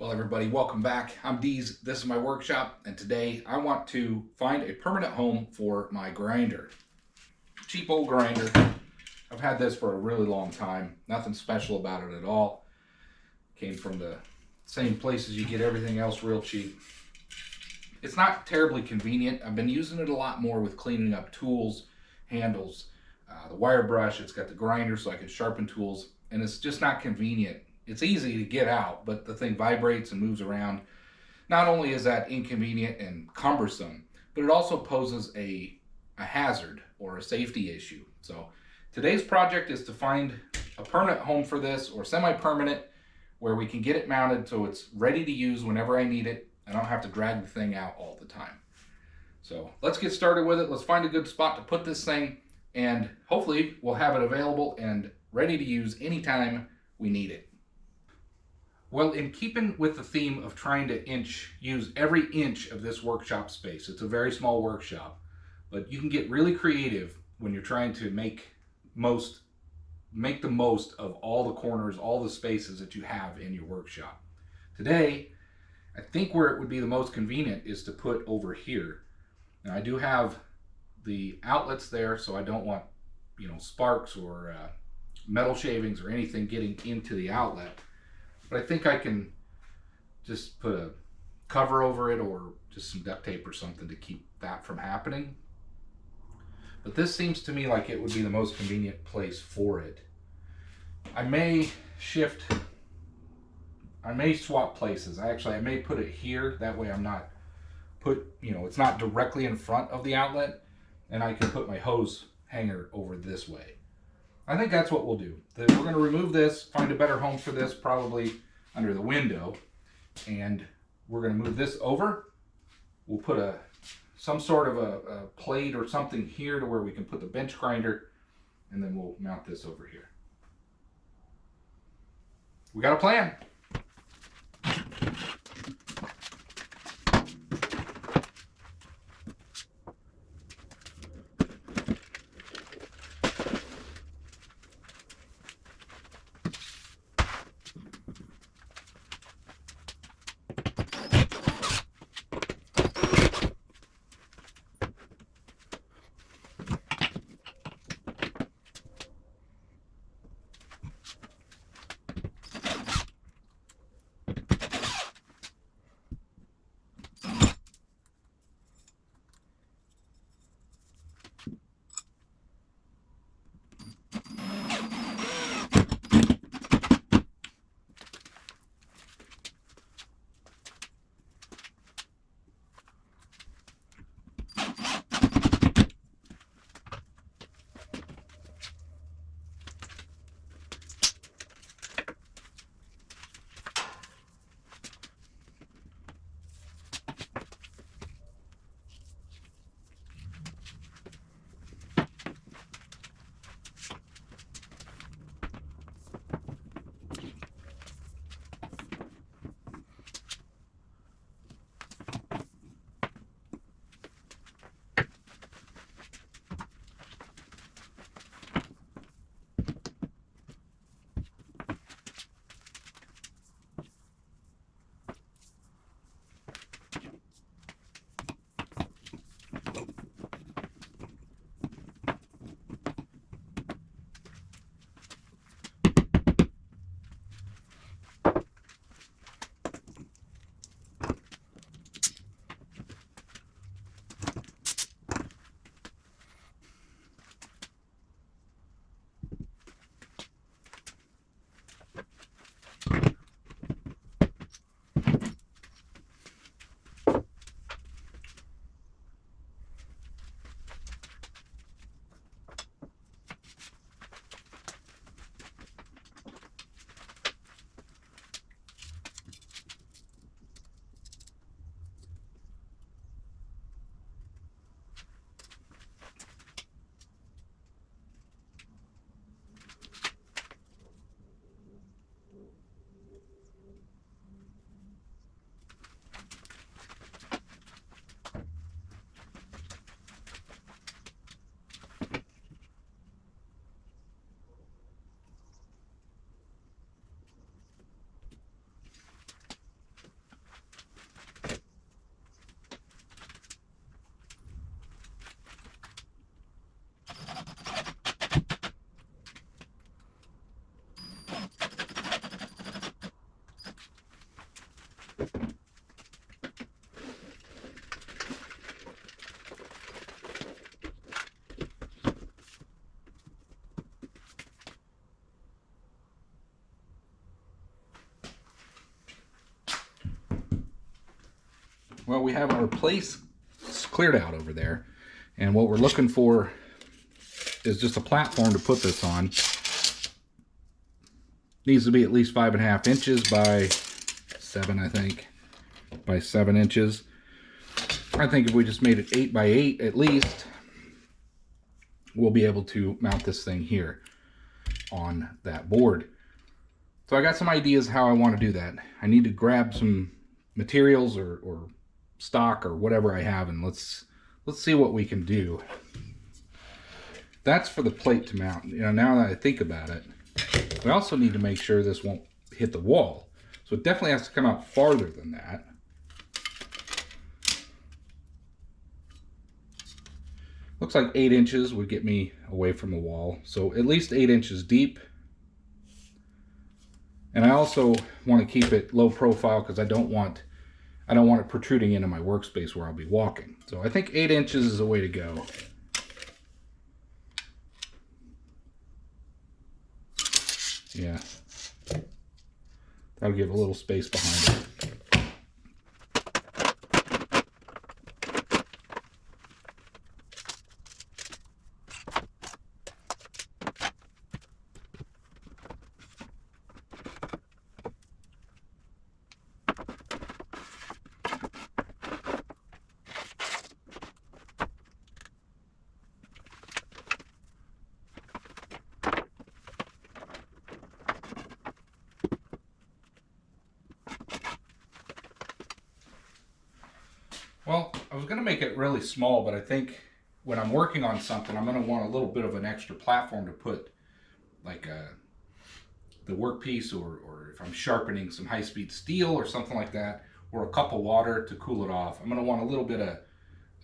Well, everybody, welcome back. I'm Deez. This is my workshop, and today I want to find a permanent home for my grinder. Cheap old grinder. I've had this for a really long time. Nothing special about it at all. Came from the same places you get everything else real cheap. It's not terribly convenient. I've been using it a lot more with cleaning up tools, handles, the wire brush. It's got the grinder so I can sharpen tools, and it's just not convenient. It's easy to get out, but the thing vibrates and moves around. Not only is that inconvenient and cumbersome, but it also poses a hazard or a safety issue. So today's project is to find a permanent home for this, or semi-permanent, where we can get it mounted so it's ready to use whenever I need it. I don't have to drag the thing out all the time. So let's get started with it. Let's find a good spot to put this thing, and hopefully we'll have it available and ready to use anytime we need it. Well, in keeping with the theme of trying to use every inch of this workshop space, it's a very small workshop, but you can get really creative when you're trying to make the most of all the corners, all the spaces that you have in your workshop. Today, I think where it would be the most convenient is to put over here. Now, I do have the outlets there, so I don't want, sparks or metal shavings or anything getting into the outlet. But I think I can just put a cover over it, or just some duct tape or something to keep that from happening. But this seems to me like it would be the most convenient place for it. I may swap places. I may put it here. That way I'm not it's not directly in front of the outlet, and I can put my hose hanger over this way. I think that's what we'll do. We're going to remove this, find a better home for this, probably under the window, and we're going to move this over. We'll put some sort of a plate or something here to where we can put the bench grinder, and then we'll mount this over here. We got a plan. Well, we have our place cleared out over there, and what we're looking for is just a platform to put this on. Needs to be at least 5.5 inches by 7, I think, by 7 inches. I think if we just made it 8 by 8 at least, we'll be able to mount this thing here on that board. So I got some ideas how I want to do that. I need to grab some materials or stock or whatever I have, and let's see what we can do. That's for the plate to mount. You know, now that I think about it, we also need to make sure this won't hit the wall. So it definitely has to come out farther than that. Looks like 8 inches would get me away from the wall. So at least 8 inches deep. And I also want to keep it low profile because I don't want it protruding into my workspace where I'll be walking. So I think 8 inches is the way to go. Yeah. That'll give a little space behind it. Well, I was going to make it really small, but I think when I'm working on something, I'm going to want a little bit of an extra platform to put like the workpiece, or if I'm sharpening some high-speed steel or something like that, or a cup of water to cool it off. I'm going to want a little bit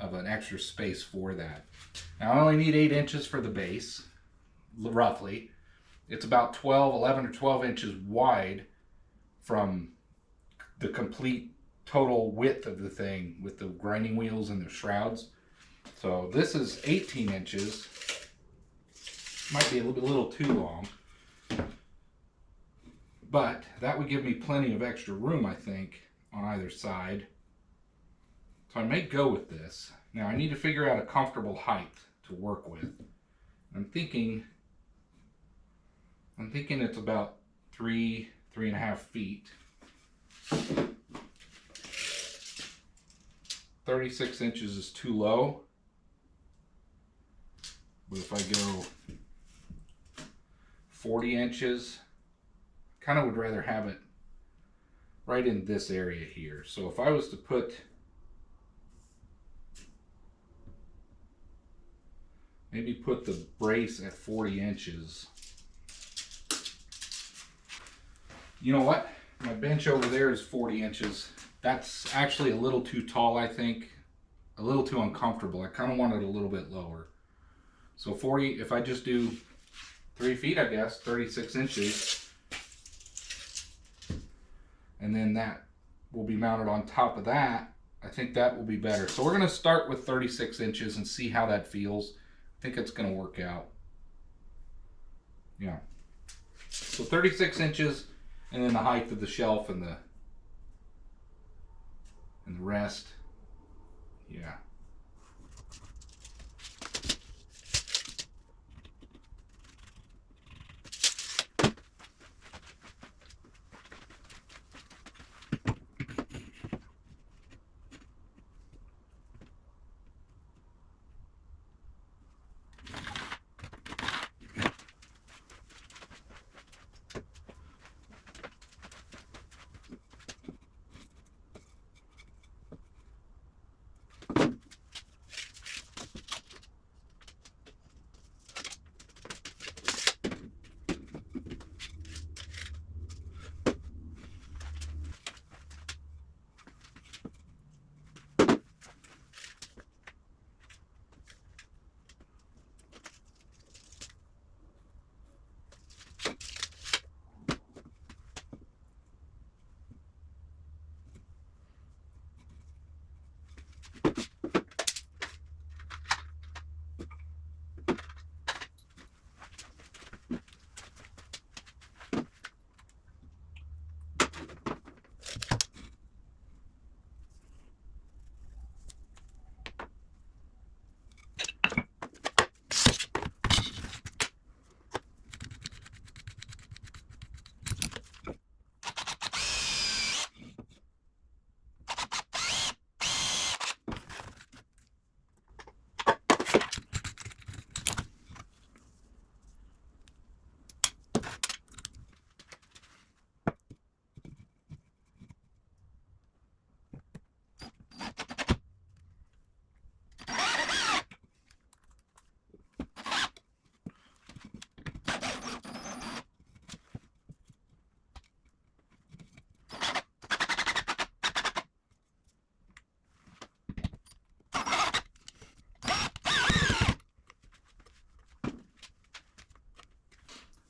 of an extra space for that. Now I only need 8 inches for the base, roughly. It's about 11 or 12 inches wide from the complete total width of the thing with the grinding wheels and the shrouds. So this is 18 inches. Might be a little too long, but that would give me plenty of extra room, I think, on either side. So I may go with this. Now I need to figure out a comfortable height to work with. I'm thinking it's about 3.5 feet. 36 inches is too low, but if I go 40 inches, kind of would rather have it right in this area here. So if I was to maybe put the brace at 40 inches. You know what? My bench over there is 40 inches. That's actually a little too tall, I think. A little too uncomfortable. I kind of want it a little bit lower. So 40, if I just do 3 feet, I guess, 36 inches. And then that will be mounted on top of that. I think that will be better. So we're going to start with 36 inches and see how that feels. I think it's going to work out. Yeah. So 36 inches, and then the height of the shelf and the rest. Yeah.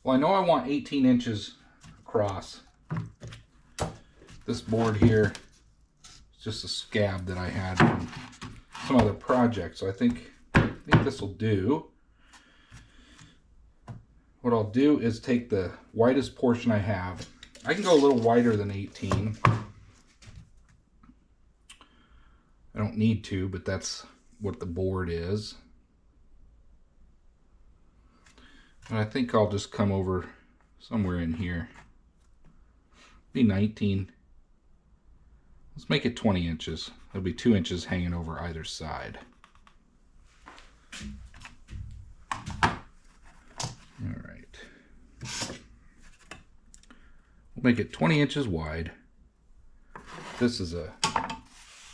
Well, I know I want 18 inches across. This board here is just a scab that I had from some other project, so I think this will do. What I'll do is take the widest portion I have. I can go a little wider than 18. I don't need to, but that's what the board is. And I think I'll just come over somewhere in here. Be 19. Let's make it 20 inches. There'll be 2 inches hanging over either side. All right. We'll make it 20 inches wide. This is a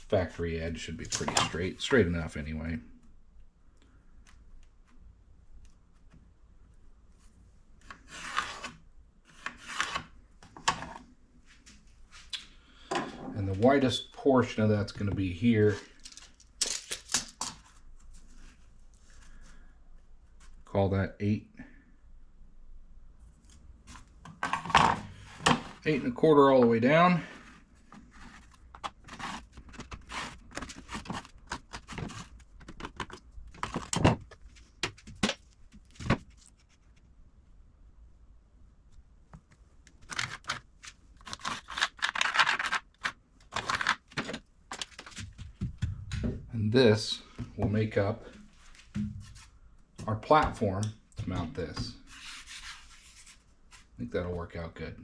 factory edge, should be pretty straight enough anyway. And the widest portion of that's going to be here. Call that 8. 8 1/4 all the way down. And this will make up our platform to mount this. I think that'll work out good.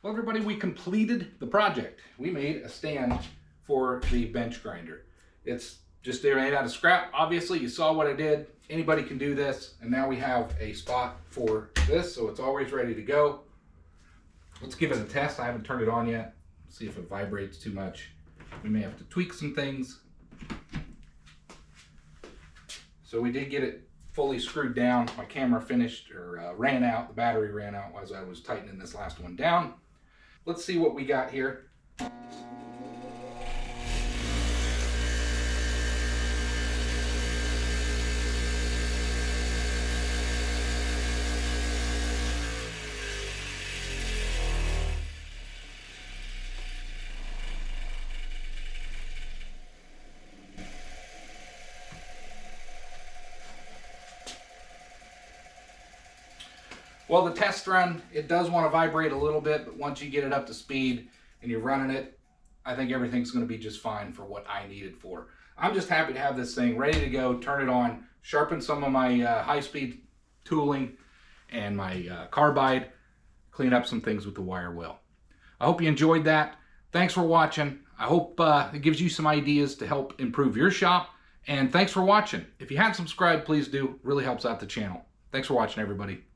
Well, everybody, we completed the project. We made a stand for the bench grinder. It's just made out of scrap. Obviously, you saw what I did. Anybody can do this. And now we have a spot for this, so it's always ready to go. Let's give it a test. I haven't turned it on yet. See if it vibrates too much. We may have to tweak some things. So we did get it fully screwed down. My camera finished or ran out. The battery ran out as I was tightening this last one down. Let's see what we got here. Well, the test run, it does want to vibrate a little bit, but once you get it up to speed and you're running it, I think everything's going to be just fine for what I need it for. I'm just happy to have this thing ready to go, turn it on, sharpen some of my high-speed tooling and my carbide, clean up some things with the wire wheel. I hope you enjoyed that. Thanks for watching. I hope it gives you some ideas to help improve your shop. And thanks for watching. If you haven't subscribed, please do. It really helps out the channel. Thanks for watching, everybody.